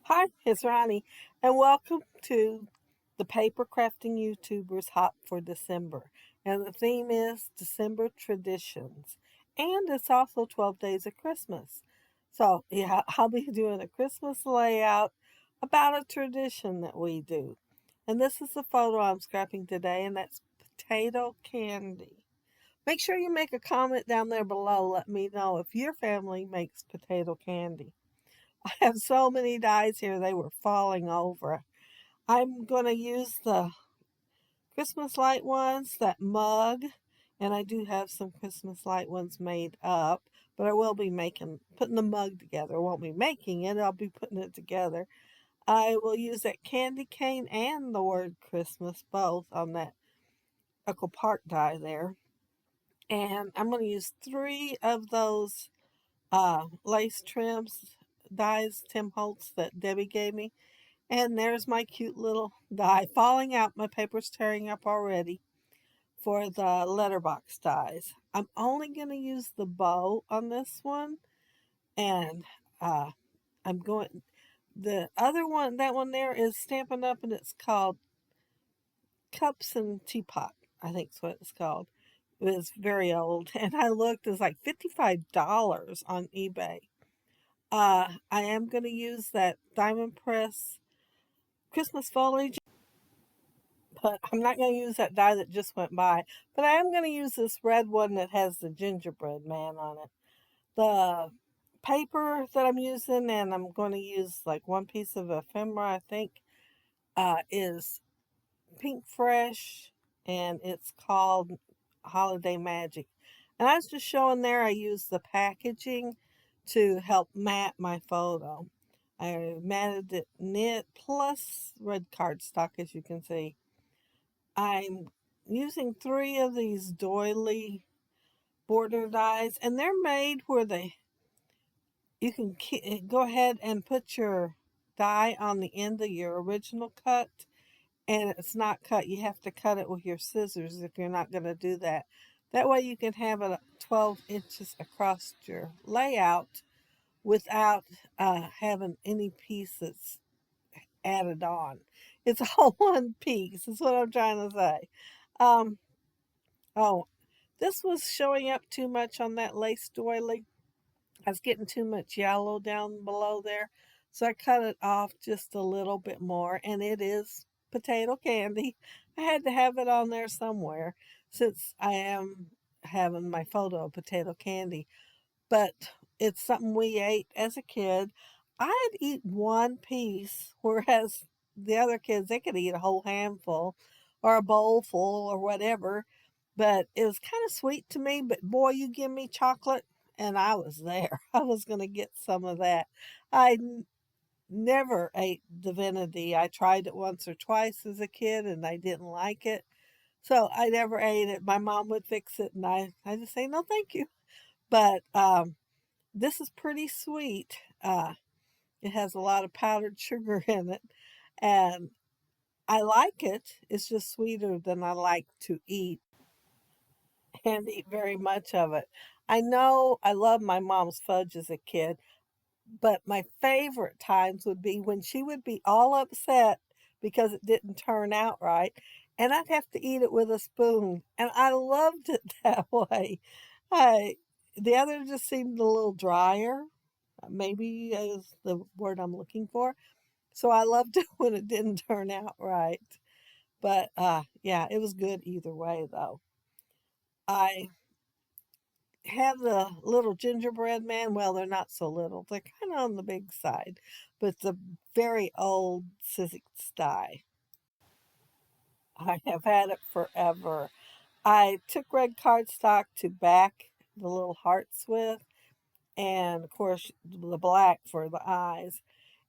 Hi, it's Ronnie, and welcome to the Paper Crafting YouTubers Hop for December. And the theme is December Traditions. And it's also 12 Days of Christmas. So, yeah, I'll be doing a Christmas layout about a tradition that we do. And this is the photo I'm scrapping today, and that's potato candy. Make sure you make a comment down there below. Let me know if your family makes potato candy. I have so many dies here, they were falling over. I'm going to use the Christmas light ones, that mug, and I do have some Christmas light ones made up, but I will be putting the mug together. I won't be making it, I'll be putting it together. I will use that candy cane and the word Christmas both on that Echo Park die there. And I'm going to use 3 of those lace trims dies, Tim Holtz, that Debbie gave me. And there's my cute little die falling out. My paper's tearing up already for the letterbox dies. I'm only going to use the bow on this one. And uh, I'm going, the other one, that one there is Stampin' Up! And it's called Cups and Teapot. I think that's what it's called. It was very old. And I looked, it was like $55 on eBay. I am going to use that Diamond Press Christmas foliage, but I'm not going to use that die that just went by. But I am going to use this red one that has the gingerbread man on it. The paper that I'm using, and I'm going to use like one piece of ephemera, I think, is Pinkfresh, and it's called Holiday Magic. And I was just showing there I used the packaging to help mat my photo. I matted it knit plus red cardstock, as you can see. I'm using 3 of these doily border dies, and they're made where you can go ahead and put your die on the end of your original cut, and it's not cut. You have to cut it with your scissors if you're not going to do that. That way you can have it 12 inches across your layout without having any piece that's added on. It's all one piece, is what I'm trying to say. Um, oh, this was showing up too much on that lace doily. I was getting too much yellow down below there. So I cut it off just a little bit more. And it is potato candy. I had to have it on there somewhere since I am having my photo of potato candy. But it's something we ate as a kid. I'd eat one piece, whereas the other kids, they could eat a whole handful or a bowl full or whatever. But it was kind of sweet to me. But boy, you give me chocolate, and I was there. I was going to get some of that. Never ate divinity. I tried it once or twice as a kid, and I didn't like it. So I never ate it. My mom would fix it, and I just say, no, thank you. But this is pretty sweet. It has a lot of powdered sugar in it, and I like it. It's just sweeter than I like to eat and eat very much of it. I know I love my mom's fudge as a kid, but my favorite times would be when she would be all upset because it didn't turn out right, and I'd have to eat it with a spoon, and I loved it that way. I the other just seemed a little drier, maybe is the word I'm looking for. So I loved it when it didn't turn out right. But yeah, it was good either way though. I have the little gingerbread man. Well, they're not so little. They're kind of on the big side, but the very old Sizzix die. I have had it forever. I took red cardstock to back the little hearts with, and of course the black for the eyes.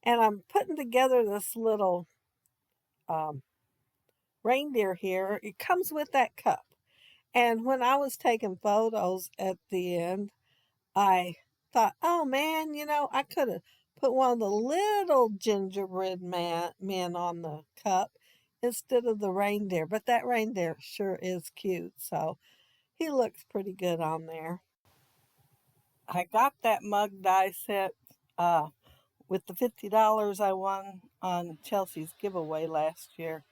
And I'm putting together this little um, reindeer here. It comes with that cup. And when I was taking photos at the end, I thought, oh man, I could have put one of the little gingerbread men on the cup instead of the reindeer. But that reindeer sure is cute. So he looks pretty good on there. I got that mug die set uh, with the $50 I won on Chelsea's giveaway last year.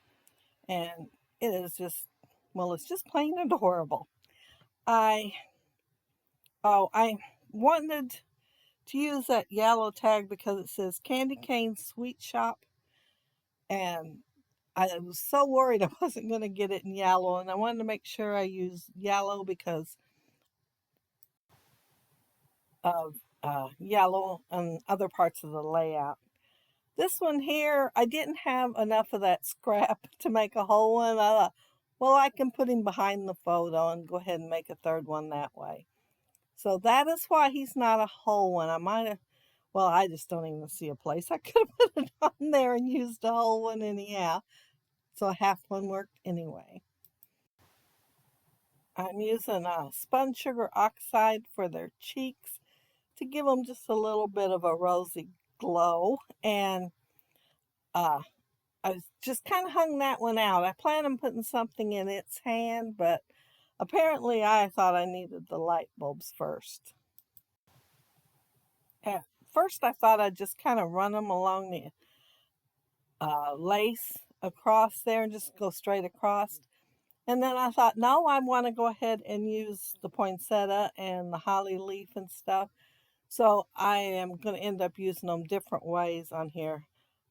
And it is just, well, it's just plain adorable. I, I wanted to use that yellow tag because it says Candy Cane Sweet Shop. And I was so worried I wasn't going to get it in yellow. And I wanted to make sure I used yellow because of yellow and other parts of the layout. This one here, I didn't have enough of that scrap to make a whole one. I thought, well, I can put him behind the photo and go ahead and make a third one that way. So that is why he's not a whole one. I might have, well, I just don't even see a place I could have put it on there and used a whole one anyhow. So a half one worked anyway. I'm using spun sugar oxide for their cheeks to give them just a little bit of a rosy glow. And uh, I just kind of hung that one out. I planned on putting something in its hand, but apparently I thought I needed the light bulbs first. At first I thought I'd just kind of run them along the lace across there and just go straight across. And then I thought, no, I want to go ahead and use the poinsettia and the holly leaf and stuff. So I am going to end up using them different ways on here.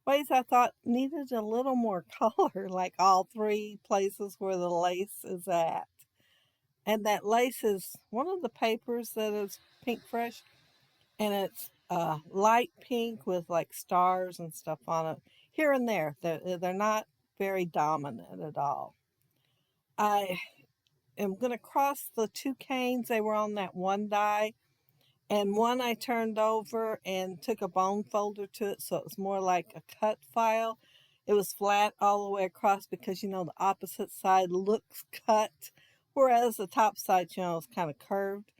Ways I thought needed a little more color, like all three places where the lace is at. And that lace is one of the papers that is Pinkfresh, and it's light pink with like stars and stuff on it. Here and there, they're not very dominant at all. I am going to cross the two canes. They were on that one die. And one I turned over and took a bone folder to it, so it was more like a cut file. It was flat all the way across because, the opposite side looks cut, whereas the top side, is kind of curved.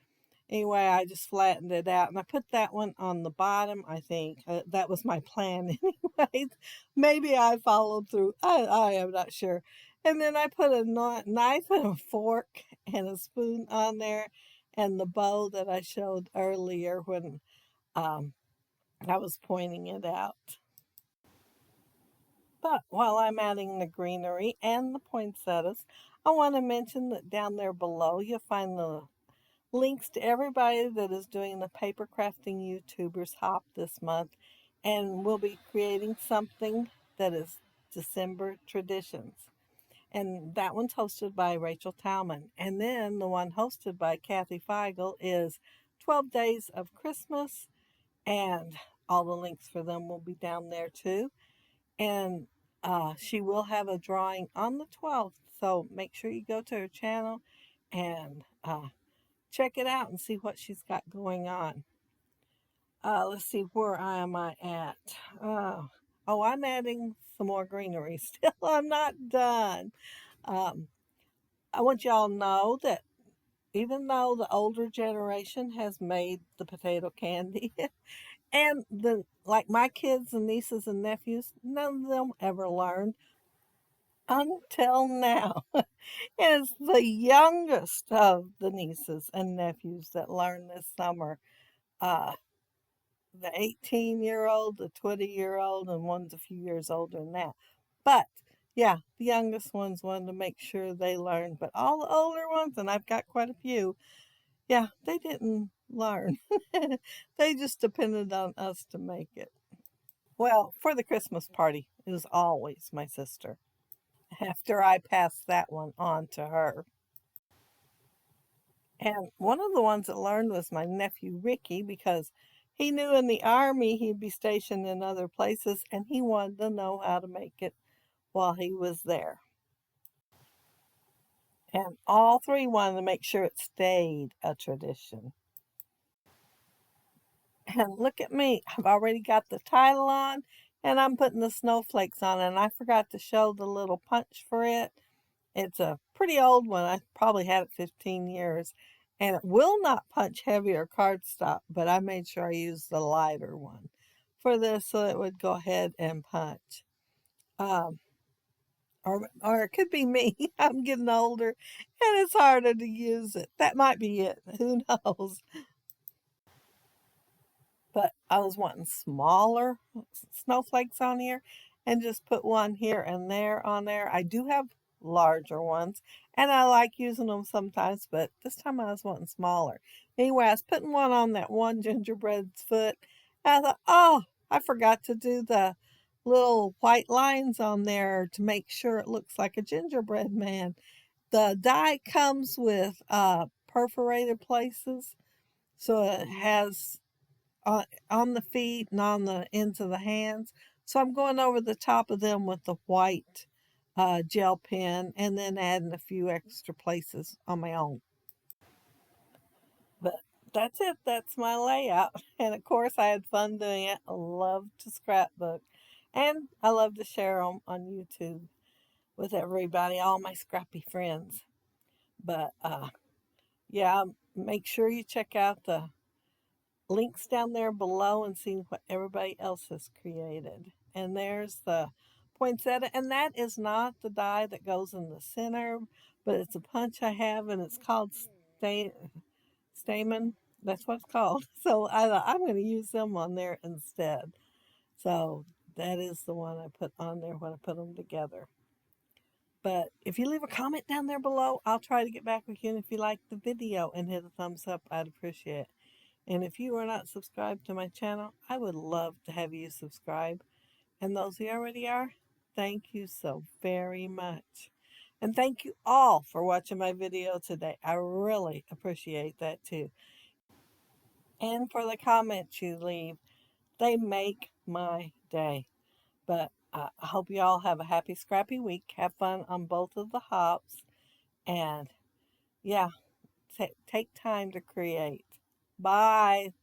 Anyway, I just flattened it out and I put that one on the bottom, I think. That was my plan anyway. Maybe I followed through. I am not sure. And then I put a knife and a fork and a spoon on there and the bow that I showed earlier when um, I was pointing it out. But while I'm adding the greenery and the poinsettias, I want to mention that down there below you'll find the links to everybody that is doing the paper crafting YouTubers hop this month. And we'll be creating something that is December traditions. And that one's hosted by Rachel Talman. And then the one hosted by Kathy Feigl is 12 Days of Christmas. And all the links for them will be down there too. And she will have a drawing on the 12th. So make sure you go to her channel and check it out and see what she's got going on. Let's see, where am I at? I'm adding some more greenery still. I'm not done. Um, I want y'all to know that even though the older generation has made the potato candy, and like my kids and nieces and nephews, none of them ever learned until now. It's the youngest of the nieces and nephews that learned this summer. Uh, the 18-year-old, the 20-year-old, and one's a few years older than that. But yeah, the youngest ones wanted to make sure they learned, but all the older ones, and I've got quite a few, yeah, they didn't learn. They just depended on us to make it. Well, for the Christmas party, it was always my sister. After I passed that one on to her. And one of the ones that learned was my nephew Ricky because he knew in the army he'd be stationed in other places and he wanted to know how to make it while he was there. And all three wanted to make sure it stayed a tradition. And look at me, I've already got the title on and I'm putting the snowflakes on, and I forgot to show the little punch for it. It's a pretty old one. I probably had it 15 years. And it will not punch heavy or cardstock, but I made sure I used the lighter one for this so it would go ahead and punch. Um, or it could be me. I'm getting older and it's harder to use it. That might be it. Who knows? but I was wanting smaller snowflakes on here and just put one here and there on there. I do have larger ones and I like using them sometimes, but this time I was wanting smaller. Anyway, I was putting one on that one gingerbread's foot. And I thought, oh, I forgot to do the little white lines on there to make sure it looks like a gingerbread man. The die comes with perforated places, so it has on the feet and on the ends of the hands. So I'm going over the top of them with the white gel pen and then adding a few extra places on my own. But that's it. That's my layout. And of course, I had fun doing it. I love to scrapbook. And I love to share them on YouTube with everybody, all my scrappy friends. But yeah, make sure you check out the links down there below and see what everybody else has created. And there's the poinsettia, and that is not the die that goes in the center, but it's a punch I have, and it's called stamen. That's what it's called. So I thought I'm going to use them on there instead. So that is the one I put on there when I put them together. But if you leave a comment down there below, I'll try to get back with you. And if you like the video and hit a thumbs up, I'd appreciate it. And if you are not subscribed to my channel, I would love to have you subscribe. And those who already are, thank you so very much. And thank you all for watching my video today. I really appreciate that too. And for the comments you leave, they make my day. But I hope you all have a happy, scrappy week. Have fun on both of the hops. And yeah, take time to create. Bye.